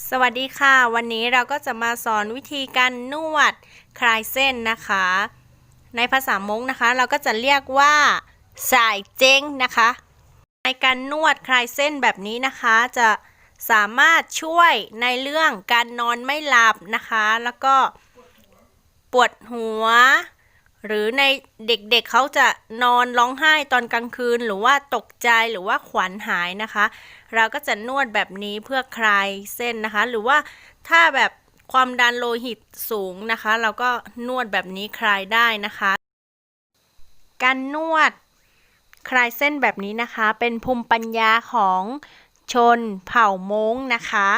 สวัสดีค่ะวันนี้เราก็จะมาสอนวิธีการนวดคลายเส้นนะคะในภาษามงนะคะเราก็จะเรียกว่าสายเจ้งนะคะในการนวดคลายเส้นแบบนี้นะคะจะสามารถช่วยในเรื่องการนอนไม่หลับนะคะแล้วก็ปวดหัวหรือในเด็กๆ เขาจะนอนร้องไห้ตอนกลางคืนหรือว่าตกใจหรือว่าขวัญหายนะคะเราก็จะนวดแบบนี้เพื่อคลายเส้นนะคะหรือว่าถ้าแบบความดันโลหิตสูงนะคะเราก็นวดแบบนี้คลายได้นะคะการนวดคลายเส้นแบบนี้นะคะเป็นภูมิปัญญาของชนเผ่ามงนะคะ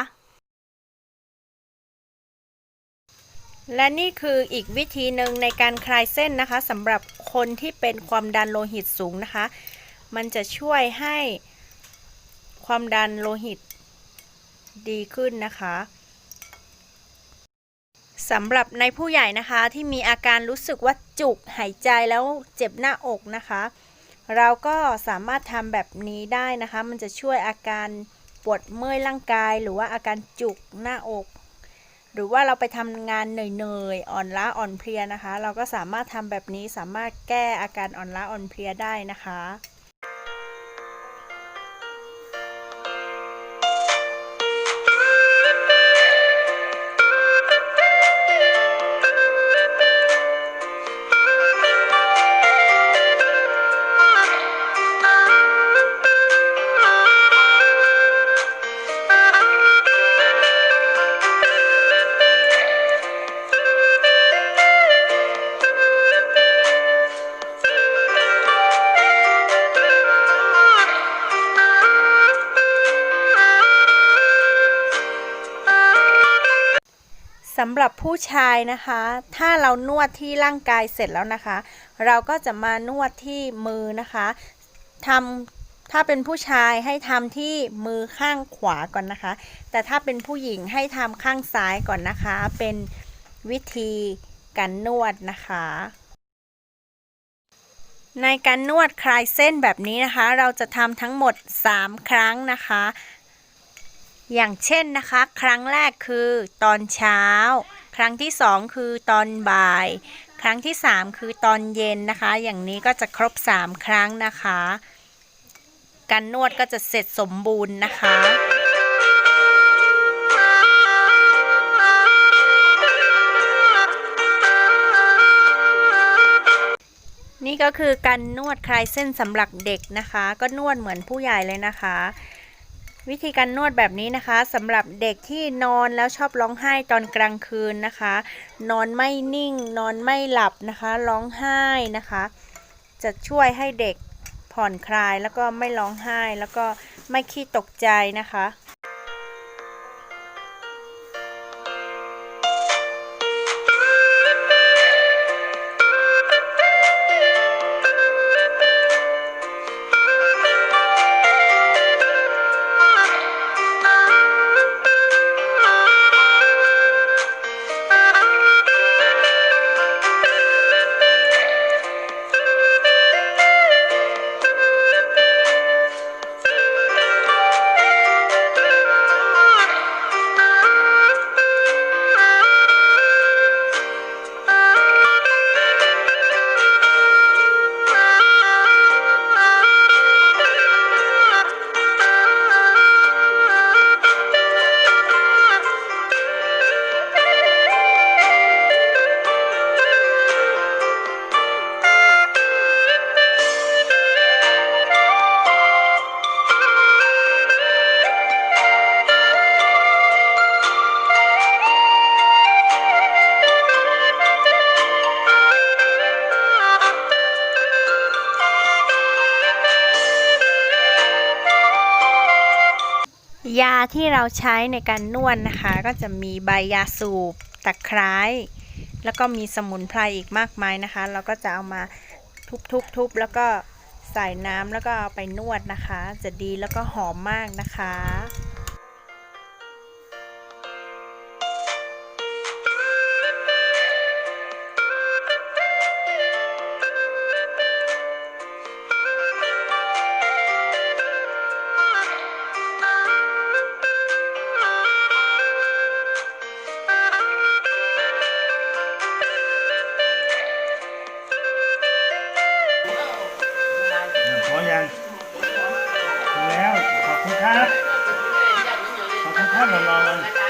และนี่คืออีกวิธีหนึ่งในการคลายเส้นนะคะสำหรับคนที่เป็นความดันโลหิตสูงนะคะมันจะช่วยให้ความดันโลหิตดีขึ้นนะคะสำหรับในผู้ใหญ่นะคะที่มีอาการรู้สึกว่าจุกหายใจแล้วเจ็บหน้าอกนะคะเราก็สามารถทำแบบนี้ได้นะคะมันจะช่วยอาการปวดเมื่อยร่างกายหรือว่าอาการจุกหน้าอกหรือว่าเราไปทำงานเหนื่อยๆอ่อนล้าอ่อนเพลียนะคะเราก็สามารถทำแบบนี้สามารถแก้อาการอ่อนล้าอ่อนเพลียได้นะคะสำหรับผู้ชายนะคะถ้าเรานวดที่ร่างกายเสร็จแล้วนะคะเราก็จะมานวดที่มือนะคะถ้าเป็นผู้ชายให้ทำที่มือข้างขวาก่อนนะคะแต่ถ้าเป็นผู้หญิงให้ทำข้างซ้ายก่อนนะคะเป็นวิธีการนวดนะคะในการนวดคลายเส้นแบบนี้นะคะเราจะทำทั้งหมด3ครั้งนะคะอย่างเช่นนะคะครั้งแรกคือตอนเช้าครั้งที่2คือตอนบ่ายครั้งที่3คือตอนเย็นนะคะอย่างนี้ก็จะครบ3ครั้งนะคะการนวดก็จะเสร็จสมบูรณ์นะคะนี่ก็คือการนวดคลายเส้นสำหรับเด็กนะคะก็นวดเหมือนผู้ใหญ่เลยนะคะวิธีการนวดแบบนี้นะคะสำหรับเด็กที่นอนแล้วชอบร้องไห้ตอนกลางคืนนะคะนอนไม่นิ่งนอนไม่หลับนะคะร้องไห้นะคะจะช่วยให้เด็กผ่อนคลายแล้วก็ไม่ร้องไห้แล้วก็ไม่ขี้ตกใจนะคะยาที่เราใช้ในการนวดนะคะก็จะมีใบยาสูบตะไคร้แล้วก็มีสมุนไพรอีกมากมายนะคะเราก็จะเอามาทุบๆแล้วก็ใส่น้ำแล้วก็เอาไปนวดนะคะจะดีแล้วก็หอมมากนะคะ ครับขอบคุณครับน้องๆ